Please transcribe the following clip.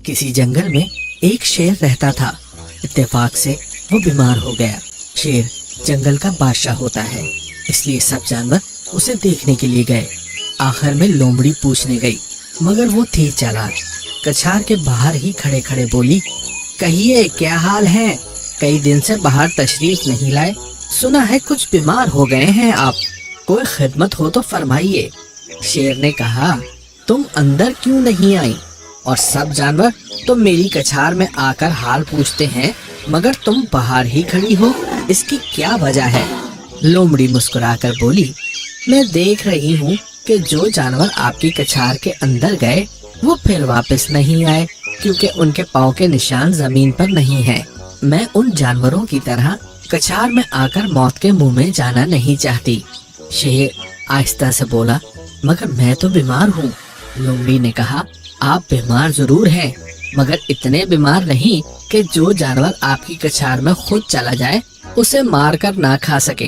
किसी जंगल में एक शेर रहता था। इत्तेफाक से वो बीमार हो गया। शेर जंगल का बादशाह होता है, इसलिए सब जानवर उसे देखने के लिए गए। आखिर में लोमड़ी पूछने गई, मगर वो थी चालाक। कछार के बाहर ही खड़े खड़े बोली, कहिए क्या हाल है? कई दिन से बाहर तशरीफ नहीं लाए। सुना है कुछ बीमार हो गए हैं आप, कोई खिदमत हो तो फरमाइए। शेर ने कहा, तुम अंदर क्यों नहीं आई? और सब जानवर तो मेरी कछार में आकर हाल पूछते हैं, मगर तुम बाहर ही खड़ी हो, इसकी क्या वजह है? लोमड़ी मुस्कुराकर बोली, मैं देख रही हूँ कि जो जानवर आपकी कछार के अंदर गए वो फिर वापस नहीं आए, क्योंकि उनके पाँव के निशान जमीन पर नहीं हैं। मैं उन जानवरों की तरह कछार में आकर मौत के मुंह में जाना नहीं चाहती। शेर आहिस्ता से बोला, मगर मैं तो बीमार हूँ। लोमड़ी ने कहा, आप बीमार जरूर हैं, मगर इतने बीमार नहीं कि जो जानवर आपकी कछार में खुद चला जाए उसे मार कर ना खा सके।